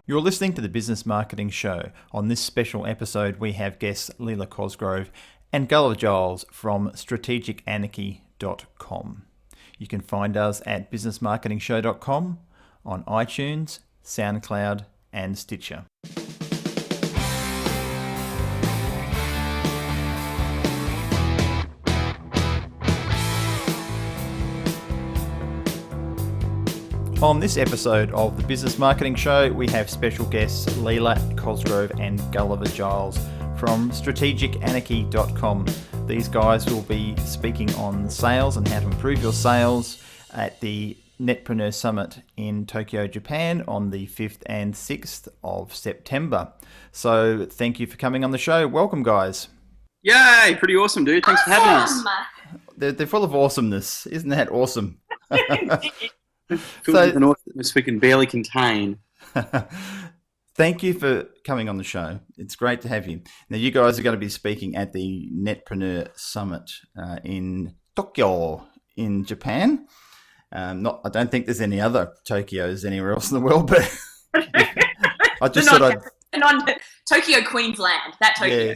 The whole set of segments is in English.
You're listening to the Business Marketing Show. On this special episode, we have guests Leela Cosgrove and Giles from strategicanarchy.com. You can find us at businessmarketingshow.com, on iTunes, SoundCloud, and Stitcher. On this episode of the Business Marketing Show, we have special guests Leela Cosgrove and Gulliver Giles from strategicanarchy.com. These guys will be speaking on sales and how to improve your sales at the Netpreneur Summit in Tokyo, Japan on the 5th and 6th of September. So thank you for coming on the show. Welcome, guys. Yay, pretty awesome, dude. Thanks for having us. They're full of awesomeness. Isn't that awesome? Filled with an awesomeness we can barely contain. Thank you for coming on the show. It's great to have you. Now, you guys are going to be speaking at the Netpreneur Summit in Tokyo, in Japan. I don't think there's any other Tokyos anywhere else in the world, but I just thought I'd... Tokyo, Queensland, that Tokyo.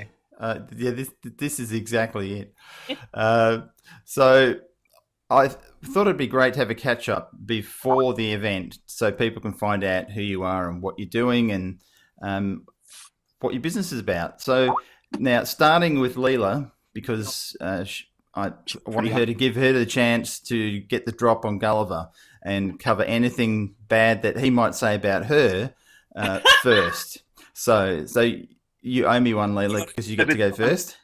This is exactly it. So I thought it'd be great to have a catch-up before the event so people can find out who you are and what you're doing and what your business is about. So now, starting with Leela, because I want her to give her the chance to get the drop on Gulliver and cover anything bad that he might say about her first. So you owe me one, Leela, because you get to go first.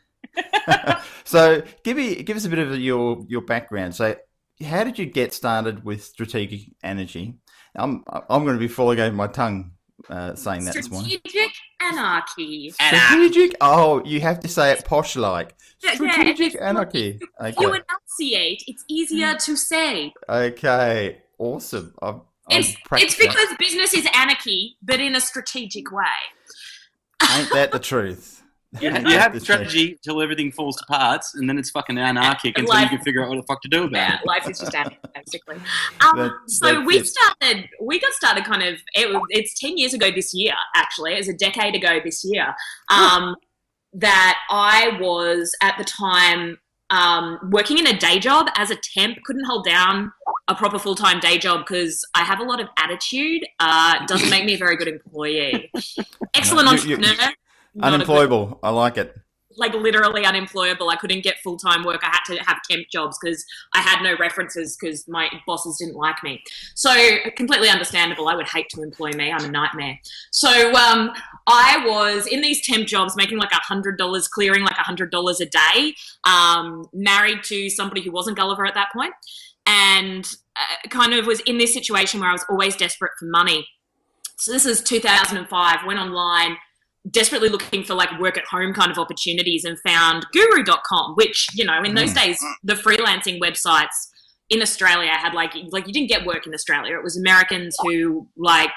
So give us a bit of your background. So how did you get started with Strategic Anarchy? I'm going to be falling over my tongue saying that this morning. Strategic Anarchy. Strategic? Oh, you have to say it posh-like. Strategic yeah, Anarchy. Okay. You enunciate, it's easier to say. Okay, awesome. It's because business is anarchy, but in a strategic way. Ain't that the truth? You have a strategy till everything falls to parts, and then it's fucking anarchic until you can figure out what the fuck to do about it. Life is just anarchy, basically. We got started kind of, it's 10 years ago this year, actually. It was a decade ago this year, that I was, at the time, working in a day job as a temp. Couldn't hold down a proper full-time day job because I have a lot of attitude. Doesn't make me a very good employee. Excellent entrepreneur. Unemployable. I like it. Like literally unemployable. I couldn't get full-time work. I had to have temp jobs because I had no references because my bosses didn't like me. So completely understandable. I would hate to employ me. I'm a nightmare. So I was in these temp jobs making like $100, clearing like $100 a day, married to somebody who wasn't Gulliver at that point, and kind of was in this situation where I was always desperate for money. So this is 2005, went online, desperately looking for like work at home kind of opportunities, and found guru.com, which, you know, in those days, the freelancing websites in Australia had like you didn't get work in Australia. It was Americans who like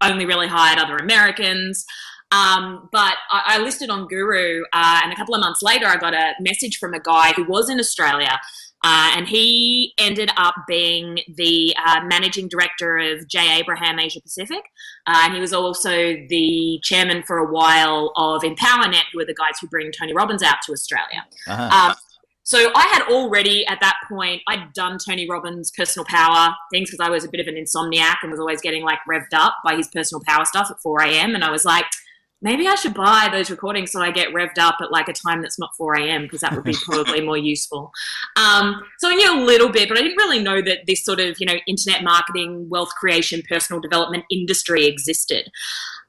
only really hired other Americans. But I listed on Guru, and a couple of months later, I got a message from a guy who was in Australia. And he ended up being the managing director of J. Abraham Asia Pacific. And he was also the chairman for a while of EmpowerNet, who are the guys who bring Tony Robbins out to Australia. So I had already, at that point, I'd done Tony Robbins' personal power things because I was a bit of an insomniac and was always getting like revved up by his personal power stuff at 4 a.m. And I was like, maybe I should buy those recordings so I get revved up at like a time that's not 4 a.m. because that would be probably more useful. So I knew a little bit, but I didn't really know that this sort of, internet marketing, wealth creation, personal development industry existed.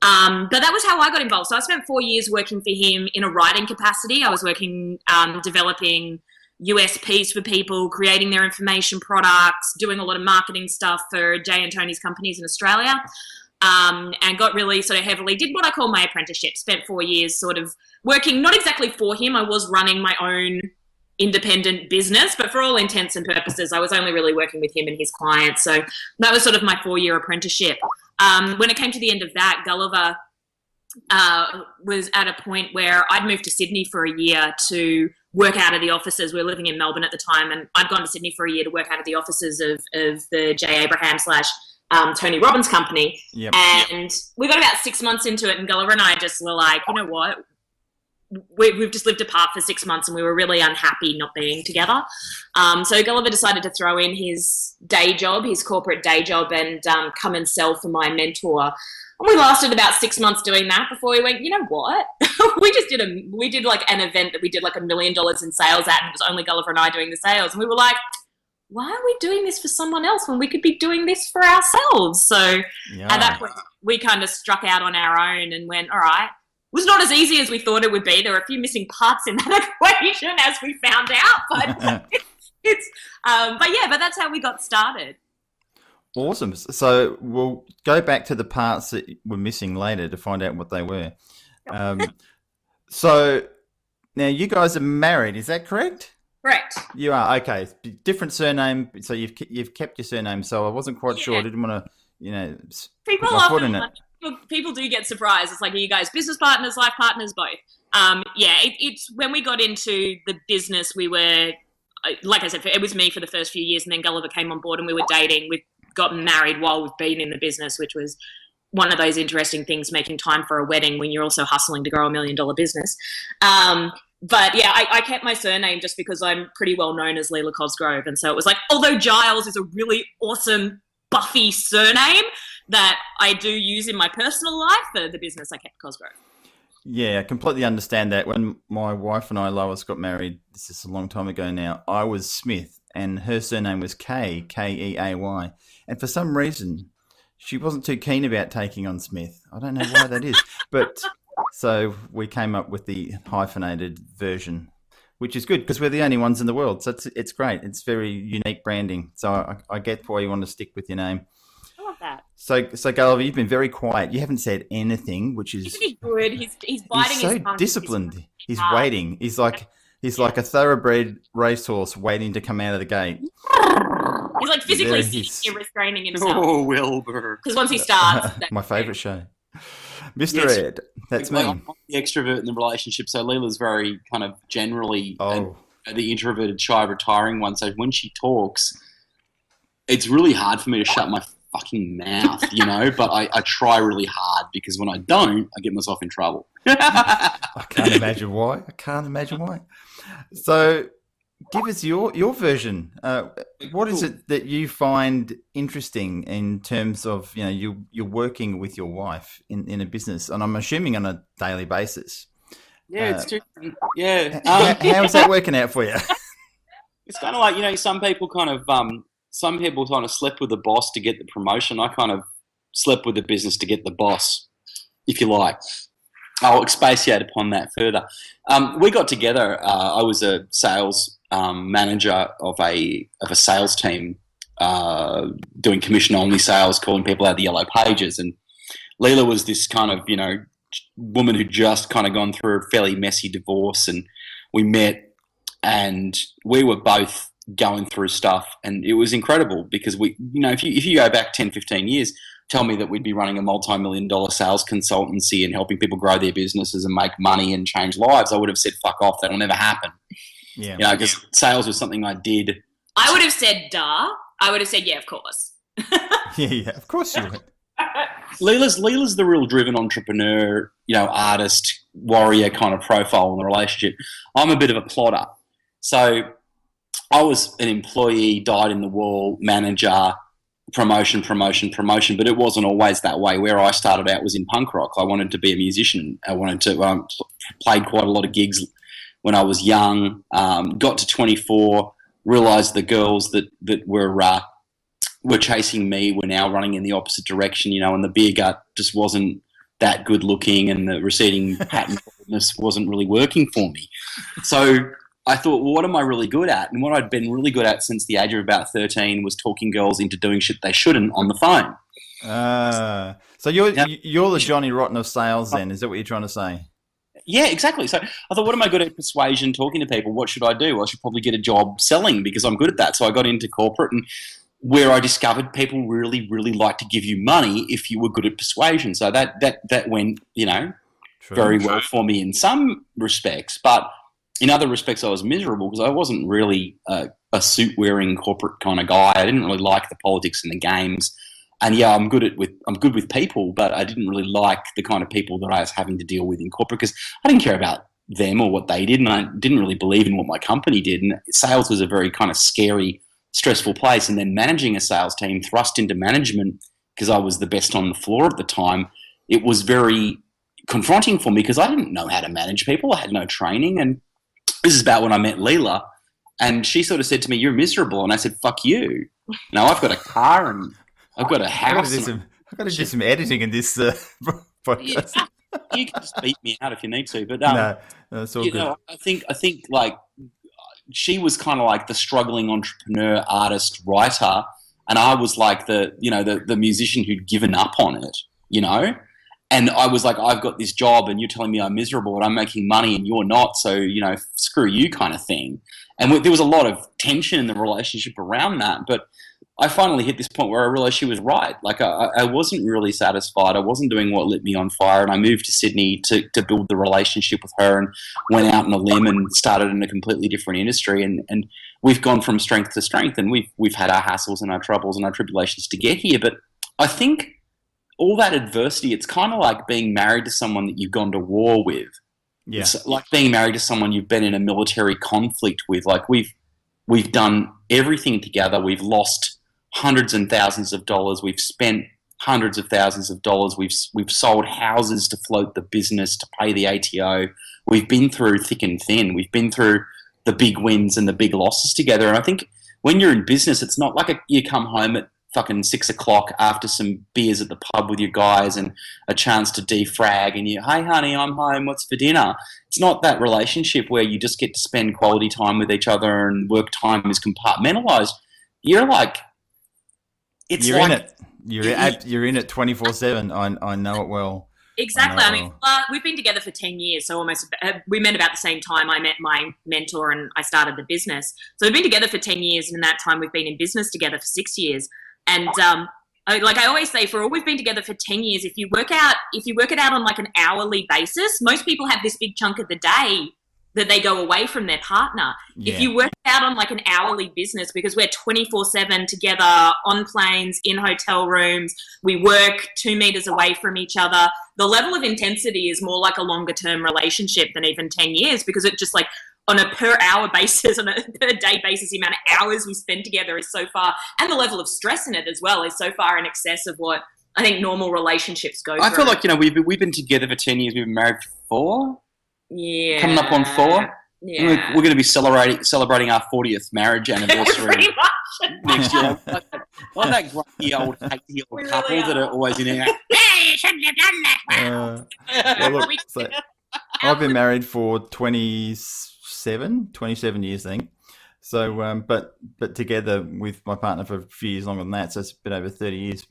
But that was how I got involved. So I spent 4 years working for him in a writing capacity. I was working, developing USPs for people, creating their information products, doing a lot of marketing stuff for Jay and Tony's companies in Australia. And got really sort of heavily, did what I call my apprenticeship, spent 4 years sort of working, not exactly for him. I was running my own independent business, but for all intents and purposes, I was only really working with him and his clients. So that was sort of my 4-year apprenticeship. When it came to the end of that, Gulliver was at a point where I'd moved to Sydney for a year to work out of the offices. We were living in Melbourne at the time, and I'd gone to Sydney for a year to work out of the offices of the J. Abraham / Tony Robbins' company. Yep. And we got about 6 months into it, and Gulliver and I just were like, you know what? We've just lived apart for 6 months, and we were really unhappy not being together. So Gulliver decided to throw in his day job, his corporate day job, and come and sell for my mentor. And we lasted about 6 months doing that before we went, you know what? we did like an event that we did like $1 million in sales at, and it was only Gulliver and I doing the sales. And we were like, why are we doing this for someone else when we could be doing this for ourselves? So at that point, we kind of struck out on our own and went, all right. It was not as easy as we thought it would be. There were a few missing parts in that equation, as we found out. But that's how we got started. Awesome. So we'll go back to the parts that were missing later to find out what they were. So now you guys are married, is that correct? Correct. You are, okay. Different surname, so you've kept your surname. So I wasn't quite sure. I didn't want to, people put my foot in it. People do get surprised. It's like, are you guys business partners, life partners, both? It's when we got into the business, we were, like I said, it was me for the first few years, and then Gulliver came on board, and we were dating. We got married while we've been in the business, which was one of those interesting things, making time for a wedding when you're also hustling to grow $1 million business. I kept my surname just because I'm pretty well known as Leela Cosgrove. And so it was like, although Giles is a really awesome, buffy surname that I do use in my personal life, for the business I kept Cosgrove. Yeah, I completely understand that. When my wife and I, Lois, got married, this is a long time ago now, I was Smith and her surname was Kay, K-E-A-Y. And for some reason, she wasn't too keen about taking on Smith. I don't know why that is. But so we came up with the hyphenated version, which is good because we're the only ones in the world. So it's great. It's very unique branding. So I get why you want to stick with your name. I love that. So Gulliver, you've been very quiet. You haven't said anything, which is good. He's biting he's so his tongue. Disciplined. He's waiting. He's like a thoroughbred racehorse waiting to come out of the gate. He's like physically sitting here restraining himself. Oh, Wilbur. Because once he starts... My favourite show. Mr. Ed, that's me. I'm the extrovert in the relationship, so Leela's very kind of generally the introverted, shy, retiring one. So when she talks, it's really hard for me to shut my fucking mouth, but I try really hard because when I don't, I get myself in trouble. I can't imagine why. So give us your version. What is it that you find interesting in terms of, you're working with your wife in a business, and I'm assuming on a daily basis? Yeah, it's true. Yeah. How is that working out for you? It's kind of like, some people kind of slept with the boss to get the promotion. I kind of slept with the business to get the boss, if you like. I'll expatiate upon that further. We got together. I was a sales manager of a sales team, doing commission-only sales, calling people out of the yellow pages. And Leela was this kind of, woman who'd just kind of gone through a fairly messy divorce. And we met, and we were both going through stuff, and it was incredible because we, if you go back 10, 15 years, tell me that we'd be running a multi-million-dollar sales consultancy and helping people grow their businesses and make money and change lives, I would have said, fuck off, that'll never happen. Yeah. Because sales was something I did. I would have said, duh. I would have said, yeah, of course. yeah, of course you would. Leela's the real driven entrepreneur, artist, warrior kind of profile in the relationship. I'm a bit of a plotter. So I was an employee, dyed-in-the-wool manager, promotion, but it wasn't always that way. Where I started out was in punk rock. I wanted to be a musician. I wanted to played quite a lot of gigs when I was young. Got to 24, realised the girls that were chasing me were now running in the opposite direction, and the beer gut just wasn't that good looking, and the receding pattern wasn't really working for me. So I thought, well, what am I really good at? And what I'd been really good at since the age of about 13 was talking girls into doing shit they shouldn't on the phone. So you're the Johnny Rotten of sales then, is that what you're trying to say? Yeah, exactly. So I thought, what am I good at? Persuasion, talking to people. What should I do? Well, I should probably get a job selling because I'm good at that. So I got into corporate, and where I discovered people really, really like to give you money if you were good at persuasion. So that went, very well for me in some respects. But in other respects, I was miserable because I wasn't really a suit-wearing corporate kind of guy. I didn't really like the politics and the games. And yeah, I'm good with people, but I didn't really like the kind of people that I was having to deal with in corporate because I didn't care about them or what they did, and I didn't really believe in what my company did. And sales was a very kind of scary, stressful place. And then managing a sales team, thrust into management because I was the best on the floor at the time, it was very confronting for me because I didn't know how to manage people. I had no training. And this is about when I met Leela, and she sort of said to me, "You're miserable," and I said, "Fuck you." Now I've got a car and I've got a house. I've got to do some editing in this podcast. You can just beat me out if you need to, but No, it's all good. I think like she was kind of like the struggling entrepreneur, artist, writer, and I was like the musician who'd given up on it, And I was like, I've got this job, and you're telling me I'm miserable, and I'm making money, and you're not. So screw you, kind of thing. And there was a lot of tension in the relationship around that, but I finally hit this point where I realized she was right. Like I wasn't really satisfied. I wasn't doing what lit me on fire. And I moved to Sydney to build the relationship with her and went out on a limb and started in a completely different industry. And we've gone from strength to strength, and we've had our hassles and our troubles and our tribulations to get here. But I think all that adversity, it's kind of like being married to someone that you've gone to war with. Yeah. It's like being married to someone you've been in a military conflict with. Like we've done everything together. We've lost hundreds and thousands of dollars. We've spent hundreds of thousands of dollars. We've sold houses to float the business, to pay the ATO. We've been through thick and thin. We've been through the big wins and the big losses together. And I think when you're in business, it's not like you come home at fucking 6 o'clock after some beers at the pub with your guys and a chance to defrag and hey honey, I'm home, what's for dinner? It's not that relationship where you just get to spend quality time with each other and work time is compartmentalized. You're like, you're in it. You're in it 24/7. I know it well. Exactly. I mean, we've been together for 10 years, so we met about the same time I met my mentor and I started the business. So we've been together for 10 years, and in that time we've been in business together for 6 years. And like I always say, for all we've been together for 10 years, if you work it out on like an hourly basis, most people have this big chunk of the day that they go away from their partner. Yeah. If you work it out on like an hourly business, because we're 24/7 together on planes, in hotel rooms, we work 2 meters away from each other, the level of intensity is more like a longer term relationship than even 10 years, because it just like on a per hour basis, on a per day basis, the amount of hours we spend together is so far, and the level of stress in it as well is so far in excess of what I think normal relationships go through. I feel like, we've been together for 10 years, we've been married for 4. Yeah. Coming up on 4. Yeah. We're going to be celebrating our 40th marriage anniversary pretty much next year. Like that grumpy old couple that are always in there. Hey, you shouldn't have done that. Well, look, so I've been married for 27 years, I think. So, but together with my partner for a few years longer than that. So it's been over 30 years.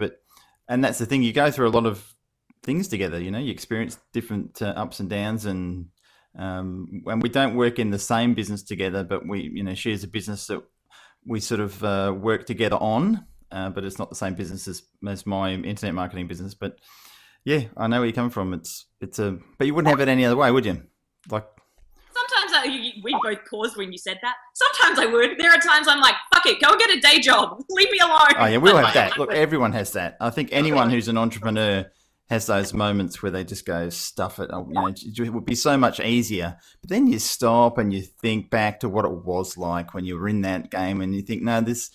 And that's the thing. You go through a lot of things together. You experience different ups and downs, and we don't work in the same business together, but she has a business that we sort of work together on, but it's not the same business as my internet marketing business. But yeah, I know where you're coming from. But you wouldn't have it any other way, would you? Like sometimes we both paused when you said that. Sometimes I would. There are times I'm like, fuck it, go and get a day job. Leave me alone. Oh yeah, we'll have that. Look, everyone has that. I think anyone who's an entrepreneur has those moments where they just go, stuff it. It would be so much easier. But then you stop and you think back to what it was like when you were in that game, and you think, no, it's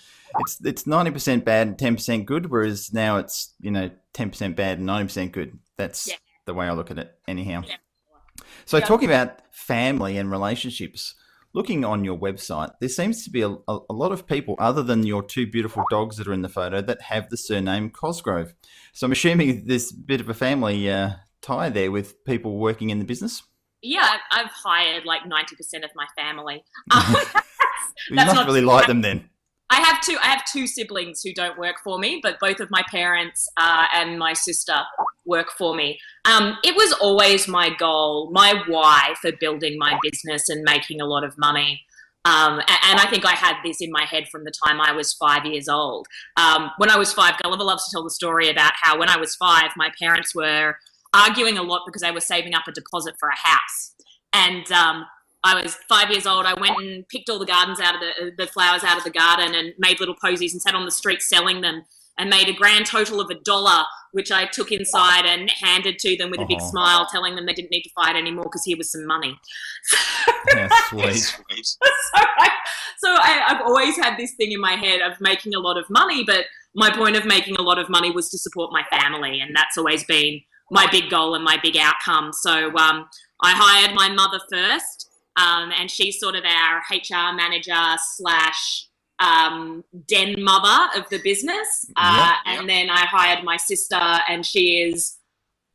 90% bad and 10% good, whereas now it's 10% bad and 90% good. That's the way I look at it. Anyhow. Yeah. So talking about family and relationships, looking on your website, there seems to be a lot of people other than your 2 beautiful dogs that are in the photo that have the surname Cosgrove. So I'm assuming there's a bit of a family tie there with people working in the business? Yeah, I've hired like 90% of my family. You must really like them then. I have two siblings who don't work for me, but both of my parents and my sister work for me. It was always my goal, my why for building my business and making a lot of money. And I think I had this in my head from the time I was 5 years old. When I was 5, Gulliver loves to tell the story about how when I was 5, my parents were arguing a lot because they were saving up a deposit for a house. And I was 5 years old. I went and picked all the flowers out of the garden and made little posies and sat on the street selling them and made a grand total of $1, which I took inside and handed to them with a big smile, telling them they didn't need to fight anymore because here was some money. Yeah, sweet. I've always had this thing in my head of making a lot of money, but my point of making a lot of money was to support my family, and that's always been my big goal and my big outcome. So I hired my mother first, and she's sort of our HR manager / den mother of the business. And then I hired my sister, and she is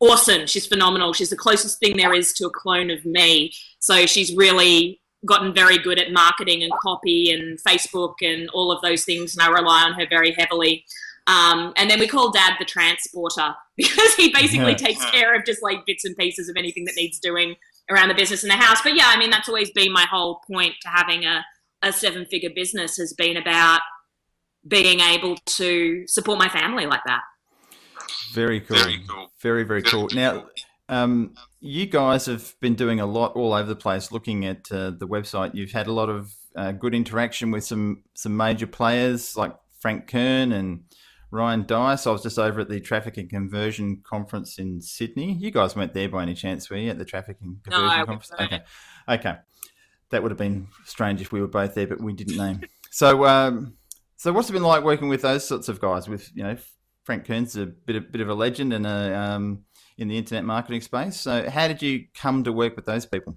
awesome. She's phenomenal. She's the closest thing there is to a clone of me. So she's really gotten very good at marketing and copy and Facebook and all of those things, and I rely on her very heavily. And then we call Dad the transporter because he basically takes care of just like bits and pieces of anything that needs doing around the business and the house. But yeah, I mean, that's always been my whole point to having a 7-figure business, has been about being able to support my family like that. Very cool. Very, very cool. Now, you guys have been doing a lot all over the place. Looking at the website, you've had a lot of good interaction with some major players like Frank Kern and Ryan Dice. I was just over at the Traffic and Conversion Conference in Sydney. You guys weren't there by any chance, were you, at the Traffic and Conversion Conference? Okay. That would have been strange if we were both there, but we didn't name. So what's it been like working with those sorts of guys? With Frank Kern's a bit of a legend and in the internet marketing space. So how did you come to work with those people?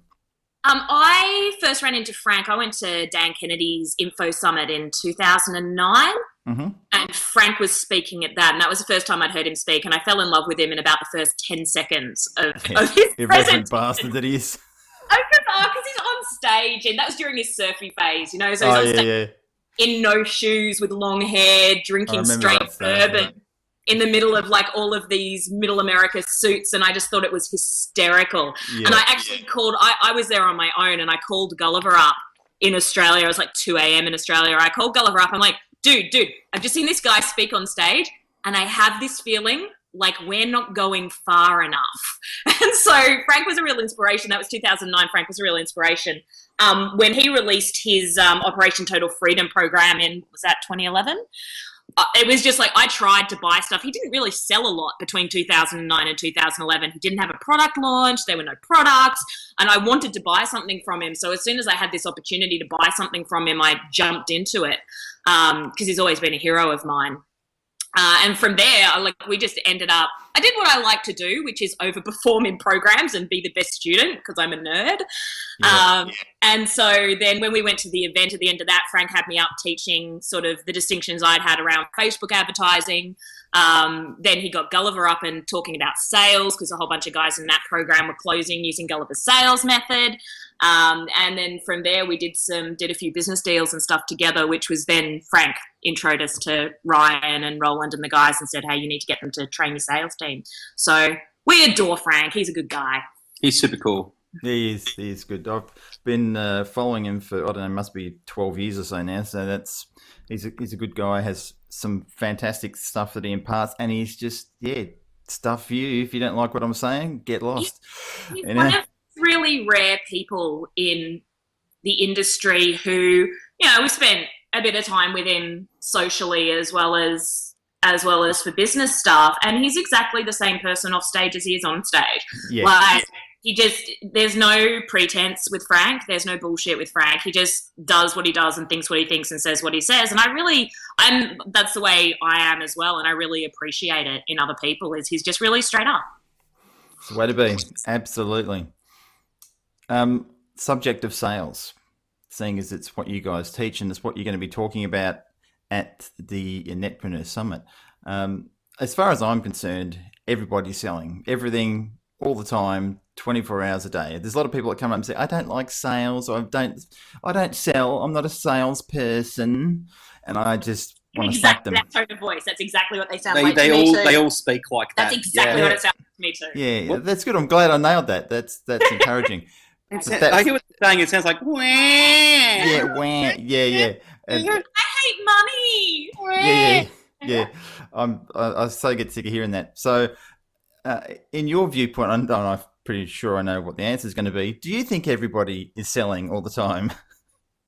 I first ran into Frank. I went to Dan Kennedy's Info Summit in 2009, and Frank was speaking at that, and that was the first time I'd heard him speak, and I fell in love with him in about the first 10 seconds of his irreverent bastard that he is. Because he's on stage, and that was during his surfy phase, so he's on stage in no shoes with long hair, drinking straight bourbon in the middle of like all of these middle America suits, and I just thought it was hysterical. And I actually called, I was there on my own, and I called Gulliver up in Australia. It was like 2 a.m. in Australia. I called Gulliver up. I'm like, dude, I've just seen this guy speak on stage, and I have this feeling like we're not going far enough. And so Frank was a real inspiration. That was 2009. Frank was a real inspiration. When he released his Operation Total Freedom program was that 2011? It was just like, I tried to buy stuff. He didn't really sell a lot between 2009 and 2011. He didn't have a product launch. There were no products. And I wanted to buy something from him. So as soon as I had this opportunity to buy something from him, I jumped into it because he's always been a hero of mine. And from there, we just ended up, I did what I like to do, which is overperform in programs and be the best student because I'm a nerd. And so then when we went to the event at the end of that, Frank had me up teaching sort of the distinctions I'd had around Facebook advertising. Then he got Gulliver up and talking about sales because a whole bunch of guys in that program were closing using Gulliver's sales method. And then from there, we did a few business deals and stuff together, which was then Frank introed us to Ryan and Roland and the guys and said, hey, you need to get them to train your sales team. So we adore Frank. He's a good guy. He's super cool. He is good. I've been following him for, I don't know, must be 12 years or so now. So he's a good guy, has some fantastic stuff that he imparts, and he's just, stuff for you. If you don't like what I'm saying, get lost. He's one of really rare people in the industry who, we spent a bit of time with him socially as well as for business stuff, and he's exactly the same person off stage as he is on stage. There's no pretense with Frank. There's no bullshit with Frank. He just does what he does and thinks what he thinks and says what he says. And that's the way I am as well. And I really appreciate it in other people, is he's just really straight up. It's the way to be. Absolutely. Subject of sales, seeing as it's what you guys teach and it's what you're going to be talking about at the Netpreneur Summit. As far as I'm concerned, everybody's selling everything all the time, 24 hours a day. There's a lot of people that come up and say, I don't like sales, or I don't sell, I'm not a salesperson, and I just want to slap them. That tone of voice, that's exactly what they sound like to me too. They all speak like that. That's exactly what it sounds like to me too. Yeah, that's good. I'm glad I nailed that. That's encouraging. I hear what you're saying. It sounds like wah. Yeah, wah. Yeah. And, I hate money. Yeah. I so get sick of hearing that. So, in your viewpoint, I'm pretty sure I know what the answer is going to be. Do you think everybody is selling all the time?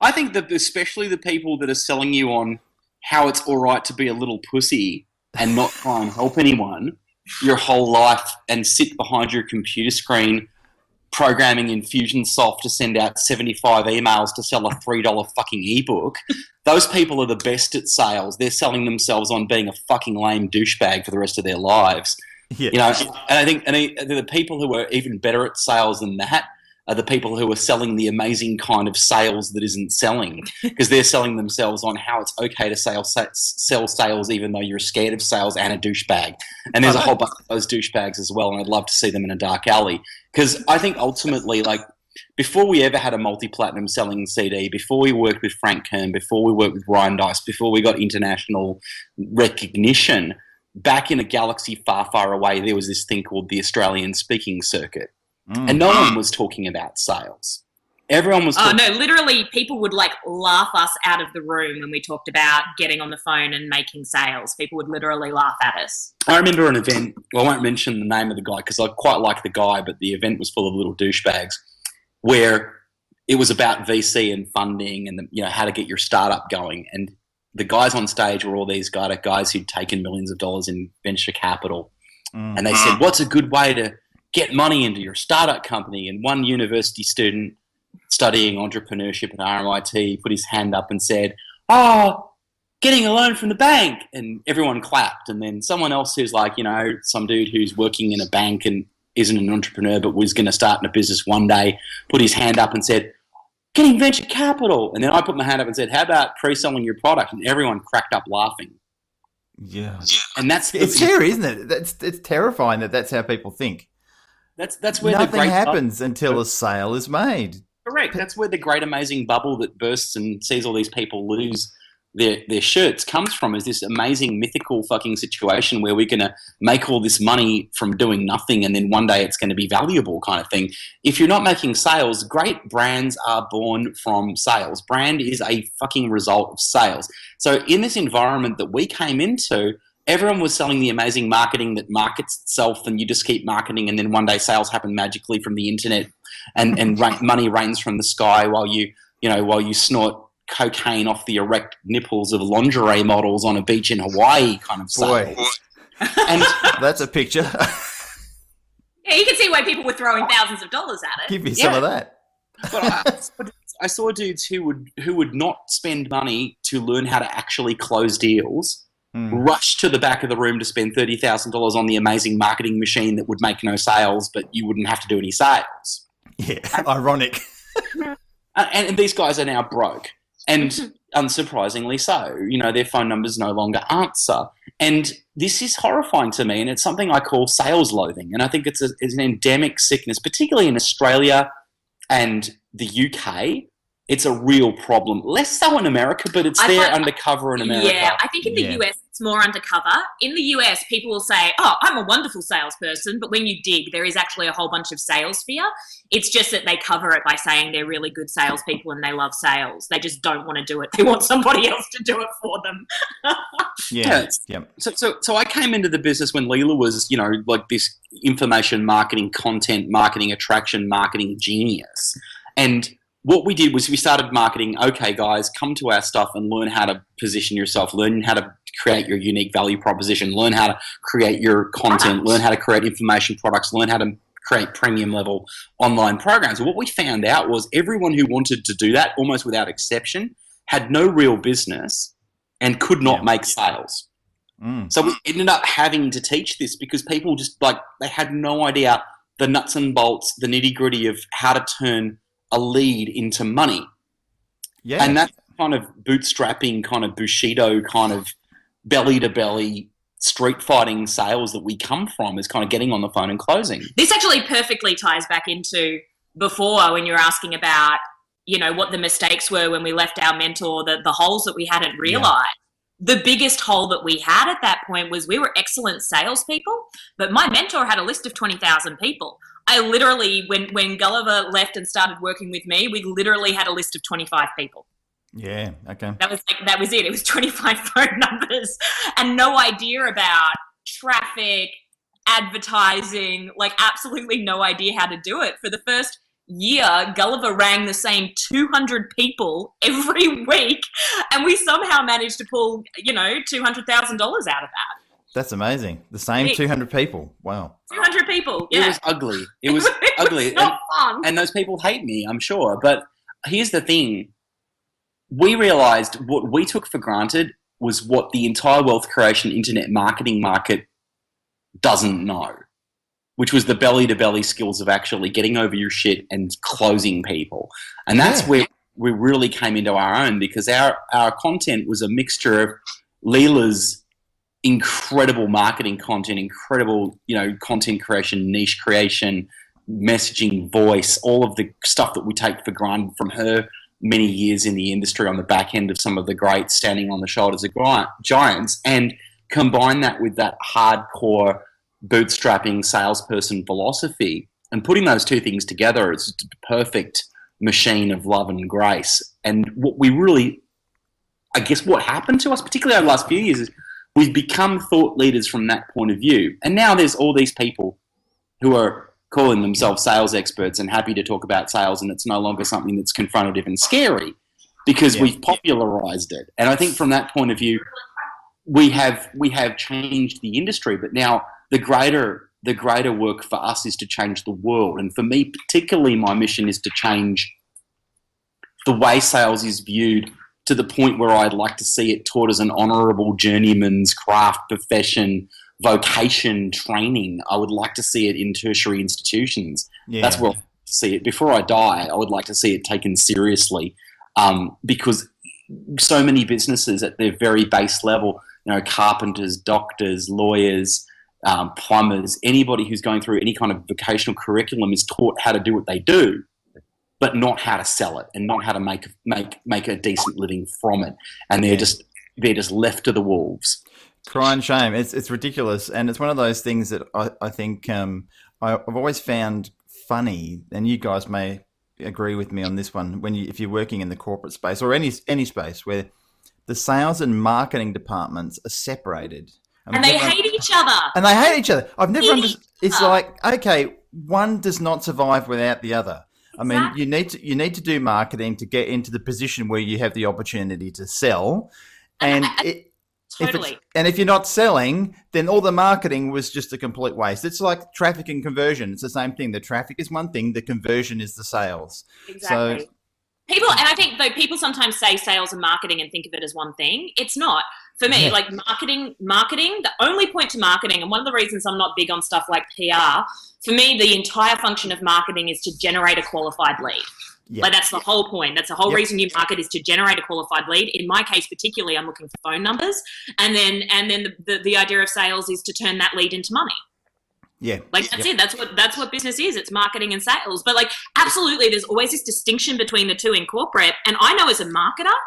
I think that especially the people that are selling you on how it's all right to be a little pussy and not try and help anyone your whole life and sit behind your computer screen programming Infusionsoft to send out 75 emails to sell a $3 fucking ebook, those people are the best at sales. They're selling themselves on being a fucking lame douchebag for the rest of their lives. Yeah. You know, and I think the people who are even better at sales than that are the people who are selling the amazing kind of sales that isn't selling, because they're selling themselves on how it's okay to sell sales even though you're scared of sales and a douchebag. And there's a whole bunch of those douchebags as well, and I'd love to see them in a dark alley. Because I think ultimately, like, before we ever had a multi-platinum selling CD, before we worked with Frank Kern, before we worked with Ryan Dice, before we got international recognition, back in a galaxy far, far away, there was this thing called the Australian Speaking Circuit. And no one was talking about sales. Everyone was talking... Oh, no, literally people would, like, laugh us out of the room when we talked about getting on the phone and making sales. People would literally laugh at us. I remember an event, well, I won't mention the name of the guy because I quite like the guy, but the event was full of little douchebags, where it was about VC and funding and, you know, how to get your startup going. And the guys on stage were all these guys who'd taken millions of dollars in venture capital. And they said, what's a good way to get money into your startup company? And one university student studying entrepreneurship at RMIT put his hand up and said, getting a loan from the bank. And everyone clapped. And then someone else who's like, you know, some dude who's working in a bank and isn't an entrepreneur but was going to start in a business one day, put his hand up and said, getting venture capital. And then I put my hand up and said, how about pre-selling your product? And everyone cracked up laughing. Yeah. And that's... It's scary, isn't it? It's terrifying that that's how people think. That's where nothing the great happens until a sale is made. Correct. That's where the great amazing bubble that bursts and sees all these people lose their shirts comes from, is this amazing mythical fucking situation where we're going to make all this money from doing nothing and then one day it's going to be valuable kind of thing. If you're not making sales, great brands are born from sales. Brand is a fucking result of sales. So in this environment that we came into, everyone was selling the amazing marketing that markets itself, and you just keep marketing, and then one day sales happen magically from the internet, and money rains from the sky while you snort cocaine off the erect nipples of lingerie models on a beach in Hawaii kind of sales. And that's a picture. Yeah, you can see why people were throwing thousands of dollars at it. Give me some of that. But I saw dudes who would not spend money to learn how to actually close deals. Rush to the back of the room to spend $30,000 on the amazing marketing machine that would make no sales, but you wouldn't have to do any sales. Yeah, ironic. And these guys are now broke, and unsurprisingly so. You know, their phone numbers no longer answer. And this is horrifying to me, and it's something I call sales loathing. And I think it's an endemic sickness, particularly in Australia and the UK. It's a real problem. Less so in America, but it's undercover in America. Yeah, I think in the US it's more undercover. In the US, people will say, oh, I'm a wonderful salesperson, but when you dig, there is actually a whole bunch of sales fear. It's just that they cover it by saying they're really good salespeople and they love sales. They just don't want to do it. They want somebody else to do it for them. Yeah. So I came into the business when Leela was, you know, like this information marketing, content marketing, attraction marketing genius. And what we did was we started marketing, okay, guys, come to our stuff and learn how to position yourself, learn how to create your unique value proposition, learn how to create your content, learn how to create information products, learn how to create premium level online programs. And what we found out was everyone who wanted to do that, almost without exception, had no real business and could not make sales. So we ended up having to teach this because people just they had no idea the nuts and bolts, the nitty gritty of how to turn a lead into money. Yeah. And that kind of bootstrapping, kind of Bushido, kind of belly to belly street fighting sales that we come from is kind of getting on the phone and closing. This actually perfectly ties back into before when you were asking about, you know, what the mistakes were when we left our mentor, the holes that we hadn't realized. The biggest hole that we had at that point was we were excellent salespeople, but my mentor had a list of 20,000 people. I literally, when Gulliver left and started working with me, we literally had a list of 25 people. Yeah, okay. That was it. It was 25 phone numbers and no idea about traffic, advertising, absolutely no idea how to do it. For the first year, Gulliver rang the same 200 people every week, and we somehow managed to pull, $200,000 out of that. That's amazing. The same 200 people. Wow. 200 people. Yeah. It was ugly. It was ugly. Not fun. And those people hate me, I'm sure. But here's the thing. We realized what we took for granted was what the entire wealth creation internet marketing market doesn't know, which was the belly-to-belly skills of actually getting over your shit and closing people. And that's where we really came into our own, because our content was a mixture of Leela's incredible marketing content, incredible, content creation, niche creation, messaging, voice, all of the stuff that we take for granted from her many years in the industry on the back end of some of the greats standing on the shoulders of giants, and combine that with that hardcore bootstrapping salesperson philosophy, and putting those two things together is a perfect machine of love and grace. And what we really, I guess what happened to us, particularly over the last few years, is we've become thought leaders from that point of view. And now there's all these people who are calling themselves sales experts and happy to talk about sales, and it's no longer something that's confrontative and scary because we've popularized it. And I think from that point of view, we have changed the industry, but now the greater work for us is to change the world. And for me, particularly, my mission is to change the way sales is viewed to the point where I'd like to see it taught as an honourable journeyman's craft, profession, vocation, training. I would like to see it in tertiary institutions. Yeah. That's where I see it. Before I die, I would like to see it taken seriously, because so many businesses at their very base level, carpenters, doctors, lawyers, plumbers, anybody who's going through any kind of vocational curriculum is taught how to do what they do, but not how to sell it and not how to make a decent living from it. And they're just left to the wolves. Crying shame. It's ridiculous. And it's one of those things that I think I've always found funny, and you guys may agree with me on this one, if you're working in the corporate space or any space where the sales and marketing departments are separated. And they hate each other. And they hate each other. I've never understood. It's like, okay, one does not survive without the other. Exactly. I mean, you need to do marketing to get into the position where you have the opportunity to sell. And totally. If you're not selling, then all the marketing was just a complete waste. It's like traffic and conversion. It's the same thing. The traffic is one thing. The conversion is the sales. Exactly. So, I think though people sometimes say sales and marketing and think of it as one thing. It's not. For me, like marketing, the only point to marketing, and one of the reasons I'm not big on stuff like PR, for me, the entire function of marketing is to generate a qualified lead. Yep. Like that's the whole point. That's the whole reason you market, is to generate a qualified lead. In my case, particularly, I'm looking for phone numbers, and then the idea of sales is to turn that lead into money. Yeah, like that's it. That's what business is. It's marketing and sales. But like, absolutely, there's always this distinction between the two in corporate. And I know as a marketer,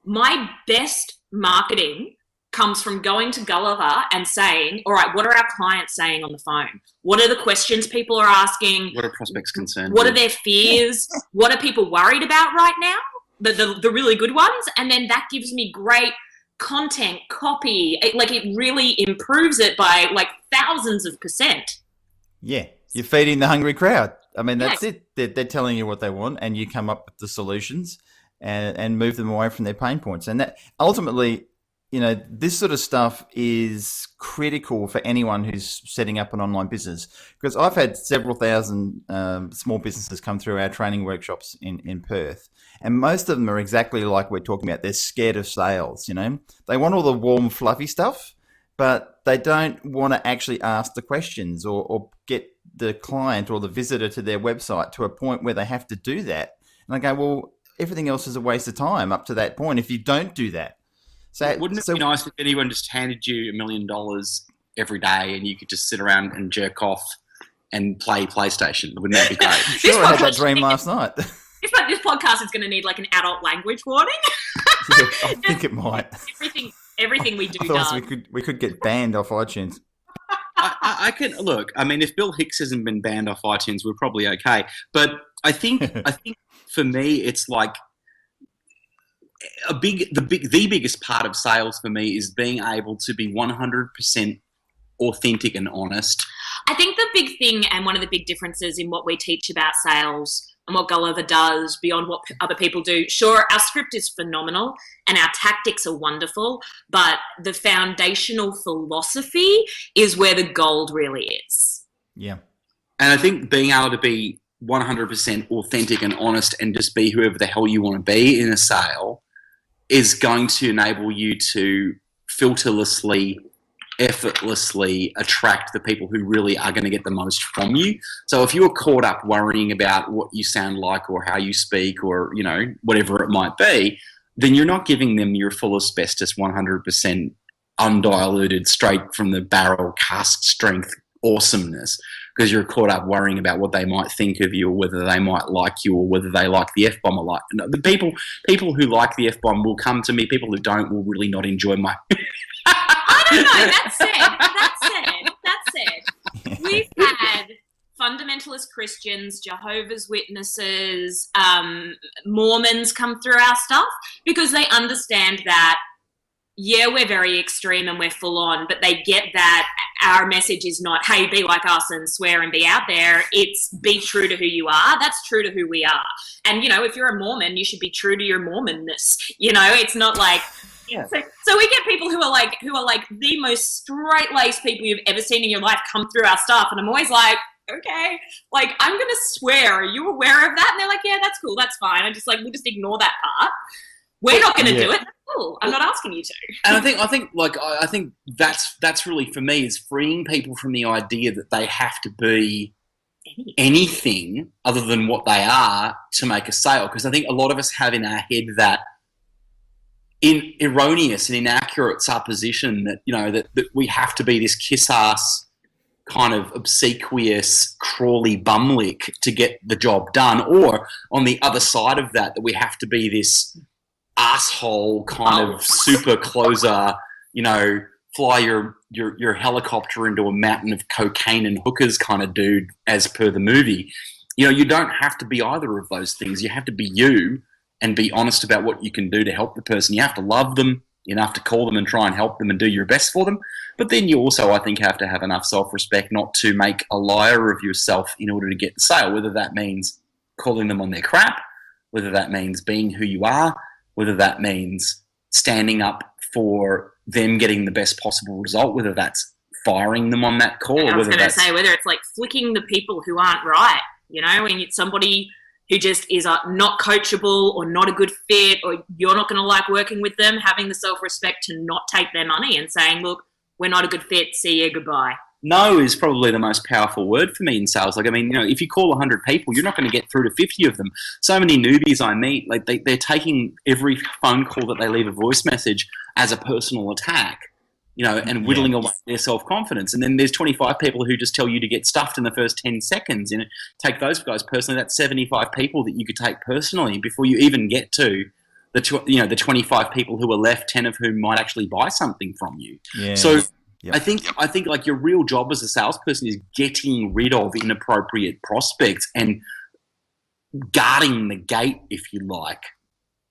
my best marketing comes from going to Gulliver and saying, all right, what are our clients saying on the phone? What are the questions people are asking? What are prospects concerned? What are their fears? What are people worried about right now? The really good ones. And then that gives me great content, copy. It really improves it by like thousands of %. Yeah. You're feeding the hungry crowd. I mean, that's it. They're telling you what they want, and you come up with the solutions and move them away from their pain points. And that ultimately, this sort of stuff is critical for anyone who's setting up an online business, because I've had several thousand small businesses come through our training workshops in Perth, and most of them are exactly like we're talking about. They're scared of sales. They want all the warm, fluffy stuff, but they don't want to actually ask the questions or get the client or the visitor to their website to a point where they have to do that. And I go, well, everything else is a waste of time up to that point if you don't do that. So, wouldn't it be nice if anyone just handed you $1 million every day and you could just sit around and jerk off and play PlayStation? Wouldn't that be great? Sure, I had that dream last night. This podcast is going to need like an adult language warning. Yeah, I think it might. Everything we do does. We could get banned off iTunes. I can look. I mean, if Bill Hicks hasn't been banned off iTunes, we're probably okay. But I think for me, it's like the biggest part of sales for me is being able to be 100% authentic and honest I think the big thing and one of the big differences in what we teach about sales and what Gulliver does beyond what other people do, sure, our script is phenomenal and our tactics are wonderful, but the foundational philosophy is where the gold really is. Yeah. And I think being able to be 100% authentic and honest and just be whoever the hell you want to be in a sale is going to enable you to filterlessly, effortlessly attract the people who really are going to get the most from you. So if you're caught up worrying about what you sound like or how you speak or, you know, whatever it might be, then you're not giving them your full asbestos 100% undiluted, straight from the barrel, cast strength awesomeness, because you're caught up worrying about what they might think of you or whether they might like you or whether they like the F-bomb or like. No, the people who like the F-bomb will come to me. People who don't will really not enjoy my... I don't know. That said, we've had fundamentalist Christians, Jehovah's Witnesses, Mormons come through our stuff because they understand that, yeah, we're very extreme and we're full on, but they get that our message is not, hey, be like us and swear and be out there. It's be true to who you are. That's true to who we are. And, you know, if you're a Mormon, you should be true to your Mormonness. You know, it's not like... Yeah. So we get people who are like the most straight-laced people you've ever seen in your life come through our stuff, and I'm always like, okay, like I'm gonna swear. Are you aware of that? And they're like, yeah, that's cool, that's fine. I just like we'll just ignore that part. We're not gonna do it. That's cool. I'm not asking you to. And I think that's really for me is freeing people from the idea that they have to be anything other than what they are to make a sale. Because I think a lot of us have in our head that in erroneous and inaccurate supposition that, you know, that we have to be this kiss-ass kind of obsequious, crawly bumlick to get the job done, or on the other side of that we have to be this asshole kind of super closer, you know, fly your helicopter into a mountain of cocaine and hookers kind of dude as per the movie. You know, you don't have to be either of those things. You have to be you and be honest about what you can do to help the person. You have to love them. You have to call them and try and help them and do your best for them. But then you also, I think, have to have enough self-respect not to make a liar of yourself in order to get the sale, whether that means calling them on their crap, whether that means being who you are, whether that means standing up for them getting the best possible result, whether that's firing them on that call. And I was going to say, whether it's like flicking the people who aren't right, you know, when it's somebody who just is not coachable or not a good fit, or you're not going to like working with them, having the self-respect to not take their money and saying, look, we're not a good fit, see you, goodbye. No is probably the most powerful word for me in sales. Like, I mean, you know, if you call 100 people, you're not going to get through to 50 of them. So many newbies I meet, like they're taking every phone call that they leave a voice message as a personal attack, you know, and whittling away their self-confidence. And then there's 25 people who just tell you to get stuffed in the first 10 seconds. And take those guys personally, that's 75 people that you could take personally before you even get to the 25 people who are left, 10 of whom might actually buy something from you. Yeah. So I think like your real job as a salesperson is getting rid of inappropriate prospects and guarding the gate, if you like,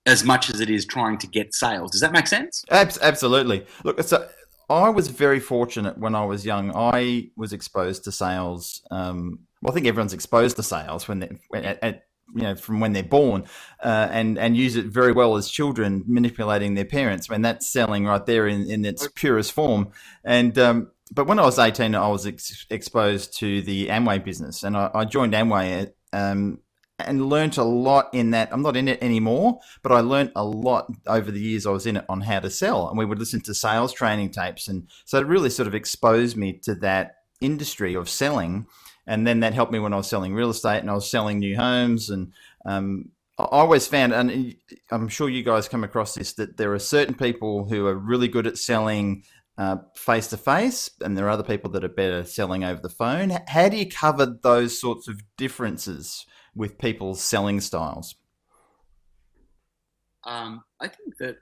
as much as it is trying to get sales. Does that make sense? Absolutely. Look, so I was very fortunate when I was young. I was exposed to sales. Well, I think everyone's exposed to sales from when they're born, and use it very well as children, manipulating their parents. I mean, that's selling right there in its purest form. And but when I was 18, I was exposed to the Amway business, and I joined Amway and learnt a lot in that. I'm not in it anymore, but I learnt a lot over the years I was in it on how to sell. And we would listen to sales training tapes. And so it really sort of exposed me to that industry of selling. And then that helped me when I was selling real estate and I was selling new homes. And I always found, and I'm sure you guys come across this, that there are certain people who are really good at selling face-to-face, and there are other people that are better selling over the phone. How do you cover those sorts of differences with people's selling styles? I think that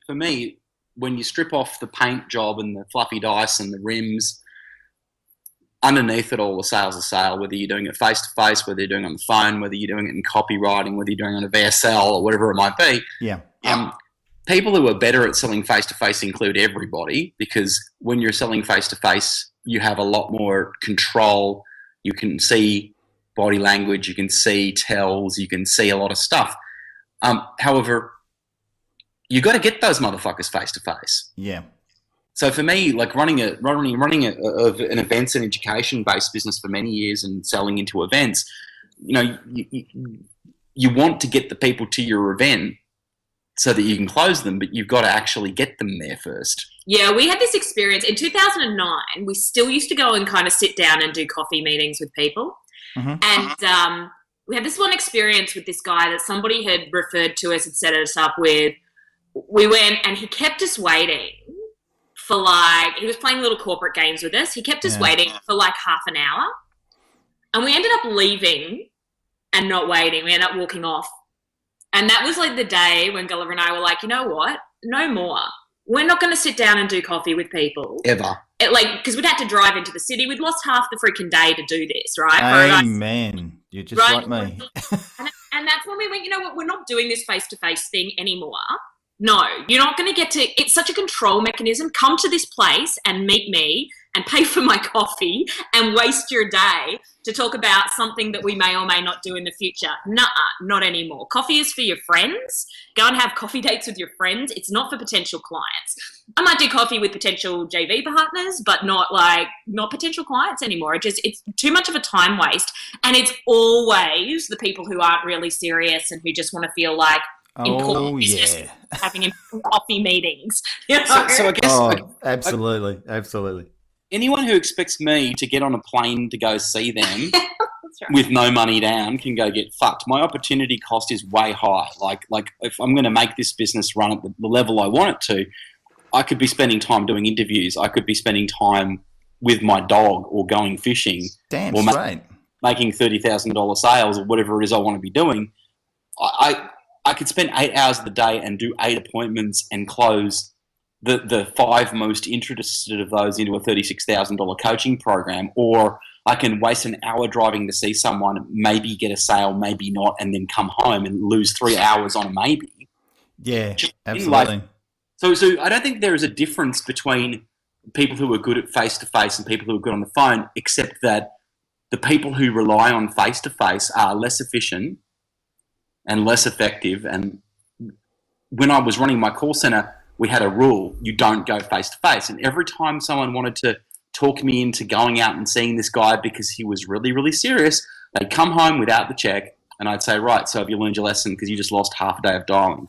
for me, when you strip off the paint job and the fluffy dice and the rims, underneath it all, the sales are sale, whether you're doing it face-to-face, whether you're doing it on the phone, whether you're doing it in copywriting, whether you're doing it on a VSL or whatever it might be. Yeah. People who are better at selling face-to-face include everybody, because when you're selling face-to-face, you have a lot more control. You can see body language, you can see tells, you can see a lot of stuff. However, you got to get those motherfuckers face to face. Yeah. So for me, like running an events and education based business for many years and selling into events, you want to get the people to your event so that you can close them, but you've got to actually get them there first. Yeah, we had this experience in 2009. We still used to go and kind of sit down and do coffee meetings with people. Mm-hmm. And we had this one experience with this guy that somebody had referred to us and set us up with. We went and he kept us waiting for he was playing little corporate games with us. He kept us waiting for like half an hour. And we ended up leaving and not waiting. We ended up walking off. And that was like the day when Gulliver and I were like, you know what? No more. We're not going to sit down and do coffee with people. Ever. Because we'd had to drive into the city. We'd lost half the freaking day to do this, right? Amen. You're just like me. and that's when we went, you know what? We're not doing this face-to-face thing anymore. No, you're not going to get to – it's such a control mechanism. Come to this place and meet me and pay for my coffee and waste your day to talk about something that we may or may not do in the future. Nuh-uh, not anymore. Coffee is for your friends. Go and have coffee dates with your friends. It's not for potential clients. I might do coffee with potential JV partners, but not potential clients anymore. It's too much of a time waste. And it's always the people who aren't really serious and who just want to feel like important business having coffee meetings. You know? So I guess absolutely. Anyone who expects me to get on a plane to go see them with no money down can go get fucked. My opportunity cost is way high. Like if I'm going to make this business run at the level I want it to, I could be spending time doing interviews. I could be spending time with my dog or going fishing. Damn or straight. Making $30,000 sales or whatever it is I want to be doing. I could spend 8 hours of the day and do 8 appointments and close the 5 most interested of those into a $36,000 coaching program, or I can waste an hour driving to see someone, maybe get a sale, maybe not, and then come home and lose 3 hours on a maybe. Yeah, absolutely. So I don't think there is a difference between people who are good at face-to-face and people who are good on the phone, except that the people who rely on face-to-face are less efficient and less effective. And when I was running my call center, we had a rule: you don't go face-to-face. And every time someone wanted to talk me into going out and seeing this guy because he was really, really serious, they'd come home without the check, and I'd say, right, so have you learned your lesson because you just lost half a day of dialing?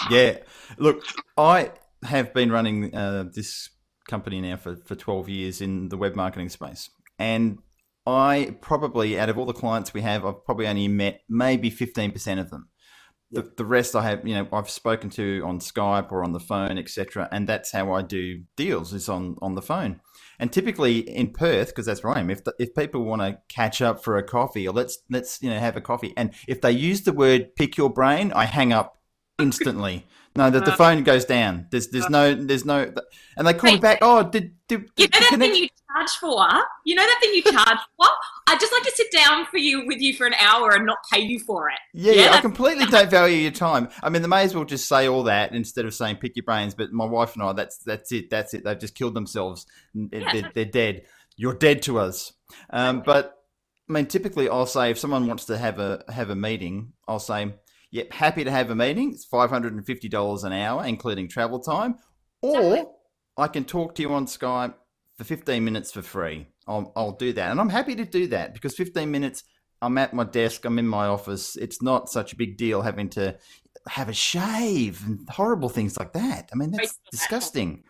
Yeah. Look, I have been running this company now for 12 years in the web marketing space. And I probably, out of all the clients we have, I've probably only met maybe 15% of them. The rest I have, I've spoken to on Skype or on the phone, etc. And that's how I do deals, is on the phone. And typically in Perth, because that's where I am, if people want to catch up for a coffee or let's have a coffee, and if they use the word pick your brain, I hang up instantly. No, the phone goes down. There's no, and they call me back. Oh, did you know that thing you charge for? You know that thing you charge for? I'd just like to sit down with you for an hour and not pay you for it. Yeah, I completely don't value your time. I mean, they may as well just say all that instead of saying pick your brains. But my wife and I, that's it. They've just killed themselves. They're dead. You're dead to us. But I mean, typically I'll say if someone wants to have a meeting, I'll say, yep, happy to have a meeting. It's $550 an hour, including travel time. Or I can talk to you on Skype for 15 minutes for free. I'll do that. And I'm happy to do that because 15 minutes, I'm at my desk, I'm in my office. It's not such a big deal having to have a shave and horrible things like that. I mean, that's disgusting,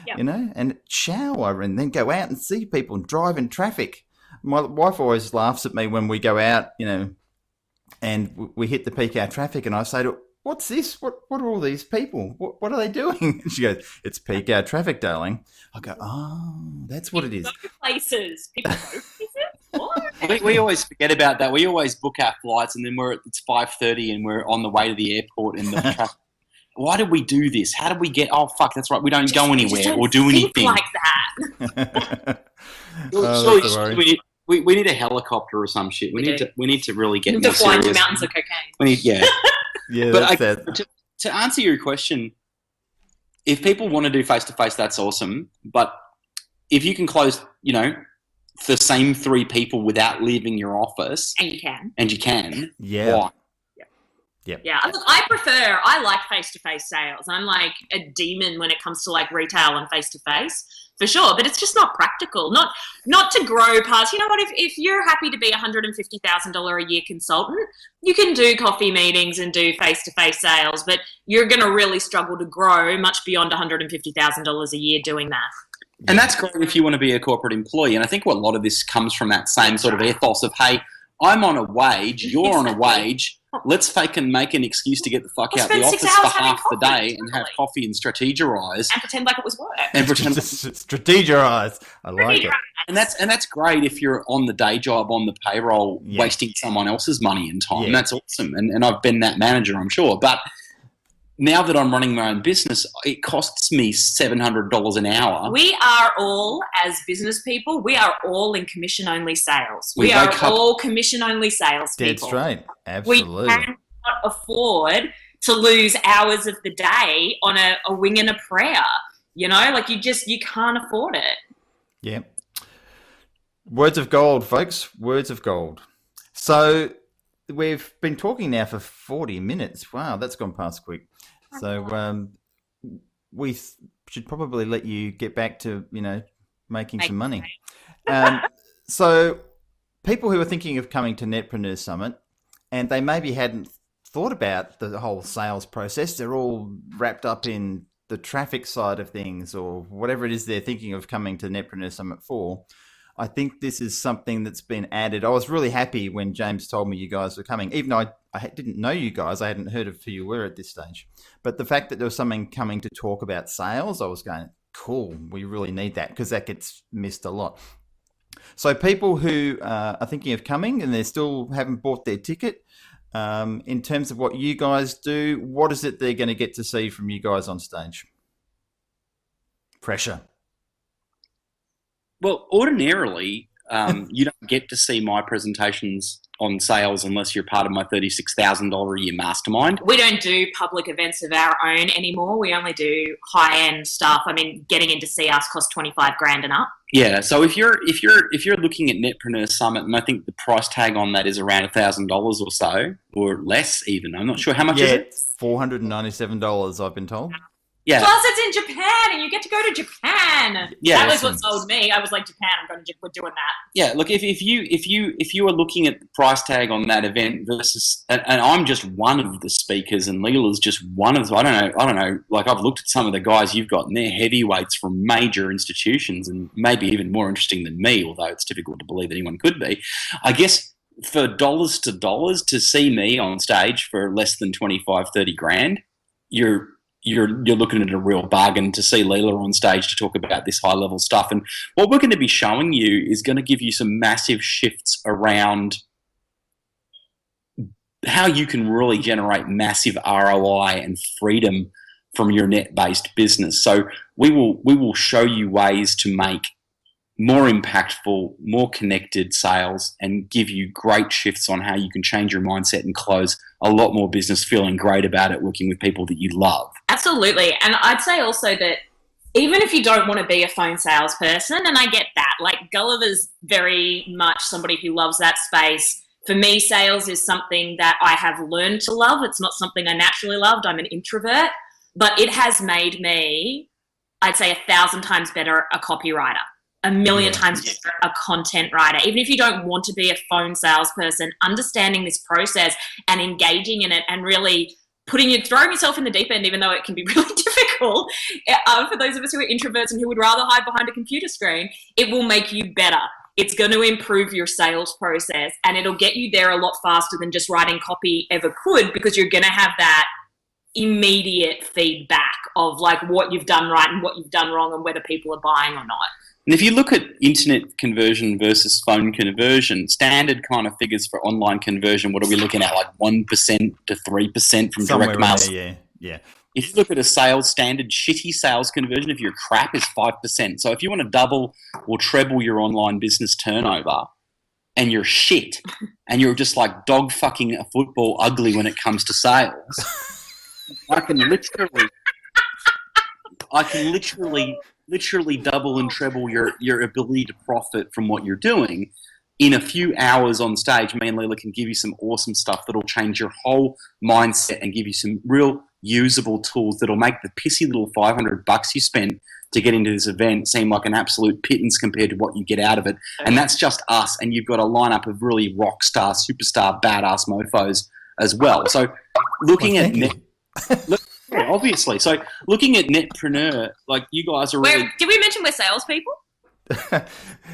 and shower and then go out and see people and drive in traffic. My wife always laughs at me when we go out, and we hit the peak hour traffic, and I say to her, what's this? What are all these people? What are they doing? And she goes, it's peak hour traffic, darling. I go, oh, that's what it is. Places. People go places? We always forget about that. We always book our flights, and then it's 5:30 and we're on the way to the airport in the traffic. Why did we do this? How did we get? Oh, fuck, that's right. We don't go anywhere or do anything like that. We need a helicopter or some shit. We need to really get to fly into mountains of cocaine. Yeah. But to answer your question, if people want to do face to face, that's awesome. But if you can close the same 3 people without leaving your office. And you can. And you can. Yeah. Why? Yep. Yeah, look, I like face-to-face sales. I'm like a demon when it comes to like retail and face-to-face, for sure. But it's just not practical. Not to grow past. You know what? If you're happy to be $150,000 a year consultant, you can do coffee meetings and do face-to-face sales, but you're going to really struggle to grow much beyond $150,000 a year doing that. And that's great if you want to be a corporate employee. And I think a lot of this comes from that same sort of ethos of, hey, I'm on a wage, you're on a wage. Let's fake and make an excuse to get the fuck out of the office for half the day and have coffee and strategize. And pretend like it was work. And pretend strategize. I like it. And that's great if you're on the day job, on the payroll, wasting someone else's money and time. That's awesome. And I've been that manager, I'm sure. But now that I'm running my own business, it costs me $700 an hour. We are all, as business people, we are all in commission-only sales. We are all commission-only sales people. That's right. Absolutely. We cannot afford to lose hours of the day on a wing and a prayer. You know, like you can't afford it. Yeah. Words of gold, folks. Words of gold. So we've been talking now for 40 minutes. Wow, that's gone past quick. So we should probably let you get back to, making some money. So people who are thinking of coming to Netpreneur Summit and they maybe hadn't thought about the whole sales process, they're all wrapped up in the traffic side of things or whatever it is they're thinking of coming to Netpreneur Summit for. I think this is something that's been added. I was really happy when James told me you guys were coming, even though I didn't know you guys. I hadn't heard of who you were at this stage. But the fact that there was something coming to talk about sales, I was going, cool, we really need that because that gets missed a lot. So people who are thinking of coming and they still haven't bought their ticket, in terms of what you guys do, what is it they're going to get to see from you guys on stage? Pressure. Well, ordinarily, you don't get to see my presentations on sales unless you're part of my $36,000 a year mastermind. We don't do public events of our own anymore. We only do high-end stuff. I mean, getting in to see us costs $25,000 and up. Yeah. So if you're looking at Netpreneur Summit, and I think the price tag on that is around $1,000 or so, or less even. I'm not sure how much is it. $497, I've been told. Yeah. Plus, it's in Japan, and you get to go to Japan. Yeah, that was what sold me. I was like, Japan. We're doing that. Yeah. Look, if you are looking at the price tag on that event versus, and I'm just one of the speakers, and Leela's just one of. I don't know. Like I've looked at some of the guys you've got, and they're heavyweights from major institutions, and maybe even more interesting than me. Although it's difficult to believe anyone could be. I guess for dollars to dollars to see me on stage for less than $25,000-$30,000, you're looking at a real bargain to see Leela on stage to talk about this high level stuff. And what we're going to be showing you is going to give you some massive shifts around how you can really generate massive ROI and freedom from your net-based business. So we will show you ways to make more impactful, more connected sales and give you great shifts on how you can change your mindset and close a lot more business feeling great about it, working with people that you love. Absolutely. And I'd say also that even if you don't want to be a phone salesperson, and I get that, like Gulliver's very much somebody who loves that space. For me, sales is something that I have learned to love. It's not something I naturally loved. I'm an introvert, but it has made me, I'd say 1,000 times better a copywriter. 1,000,000 times better a content writer. Even if you don't want to be a phone salesperson, understanding this process and engaging in it and really throwing yourself in the deep end, even though it can be really difficult, for those of us who are introverts and who would rather hide behind a computer screen, it will make you better. It's going to improve your sales process and it'll get you there a lot faster than just writing copy ever could, because you're going to have that immediate feedback of like what you've done right and what you've done wrong and whether people are buying or not. And if you look at internet conversion versus phone conversion, standard kind of figures for online conversion, what are we looking at? Like 1% to 3% from direct mail. Yeah. If you look at a standard shitty sales conversion, if you're crap, is 5%. So if you want to double or treble your online business turnover and you're shit and you're just like dog fucking a football ugly when it comes to sales, I can literally literally double and treble your ability to profit from what you're doing. In a few hours on stage, me and Leela can give you some awesome stuff that'll change your whole mindset and give you some real usable tools that'll make the pissy little $500 you spent to get into this event seem like an absolute pittance compared to what you get out of it. And that's just us. And you've got a lineup of really rock star, superstar, badass mofos as well. So looking at obviously. So looking at Netpreneur, like you guys are really... Did we mention we're salespeople?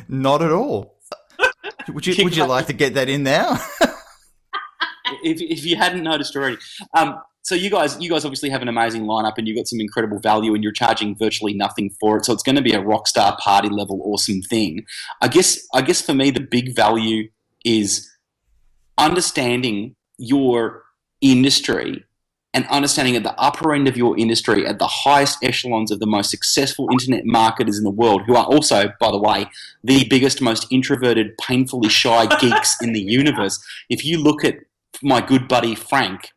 Not at all. Would you like to get that in now? if you hadn't noticed already. So you guys obviously have an amazing lineup and you've got some incredible value and you're charging virtually nothing for it. So it's going to be a rock star party level awesome thing. I guess for me, the big value is understanding your industry and understanding at the upper end of your industry, at the highest echelons of the most successful internet marketers in the world, who are also, by the way, the biggest, most introverted, painfully shy geeks in the universe. If you look at my good buddy Frank,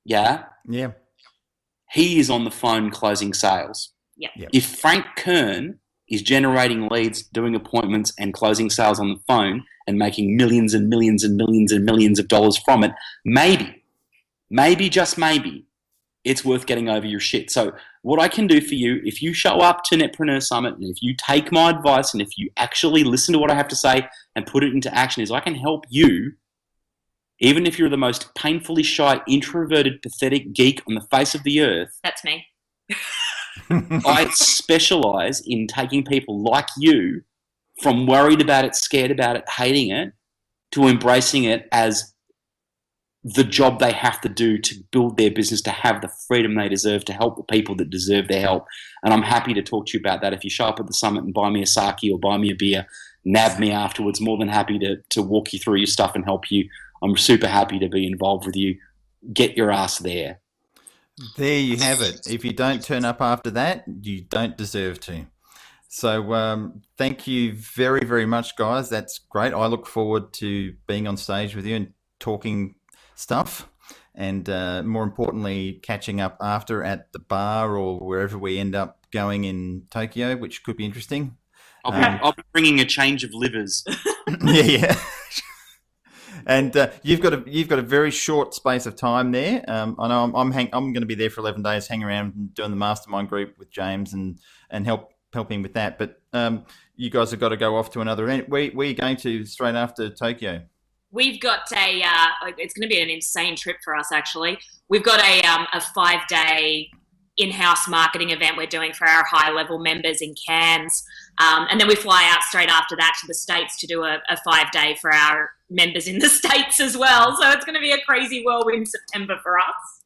yeah, he is on the phone closing sales. Yep. If Frank Kern is generating leads, doing appointments, and closing sales on the phone and making millions and millions and millions and millions of dollars from it, maybe, just maybe, it's worth getting over your shit. So what I can do for you, if you show up to Netpreneur Summit and if you take my advice and if you actually listen to what I have to say and put it into action, is I can help you, even if you're the most painfully shy, introverted, pathetic geek on the face of the earth. That's me. I specialize in taking people like you from worried about it, scared about it, hating it, to embracing it as the job they have to do to build their business, to have the freedom they deserve, to help the people that deserve their help. And I'm happy to talk to you about that. If you show up at the summit and buy me a sake or buy me a beer, nab me afterwards, more than happy to walk you through your stuff and help you. I'm super happy to be involved with you. Get your ass there. There you have it. If you don't turn up after that, you don't deserve to. So thank you very, very much, guys. That's great. I look forward to being on stage with you and talking stuff, and more importantly, catching up after at the bar or wherever we end up going in Tokyo, which could be interesting. I'll be bringing a change of livers. Yeah. And you've got a very short space of time there. I know I'm going to be there for 11 days, hang around and doing the mastermind group with James and helping with that. But you guys have got to go off to another event. Where are you going to straight after Tokyo? We've got it's going to be an insane trip for us, actually. We've got a 5-day in-house marketing event we're doing for our high-level members in Cairns. And then we fly out straight after that to the States to do a 5-day for our members in the States as well. So it's going to be a crazy whirlwind September for us.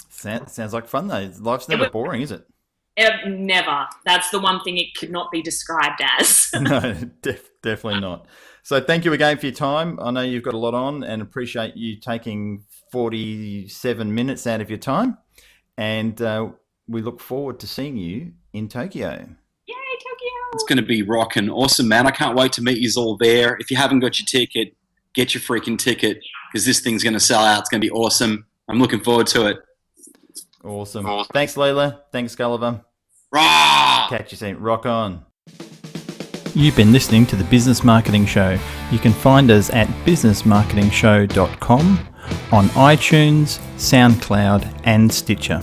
Sounds like fun, though. Life's never boring, is it? Never. That's the one thing it could not be described as. No, definitely not. So thank you again for your time. I know you've got a lot on and appreciate you taking 47 minutes out of your time. And we look forward to seeing you in Tokyo. Yay, Tokyo! It's going to be rocking. Awesome, man. I can't wait to meet you all there. If you haven't got your ticket, get your freaking ticket because this thing's going to sell out. It's going to be awesome. I'm looking forward to it. Awesome. Thanks, Leela. Thanks, Gulliver. Rah! Catch you soon. Rock on. You've been listening to The Business Marketing Show. You can find us at businessmarketingshow.com on iTunes, SoundCloud and Stitcher.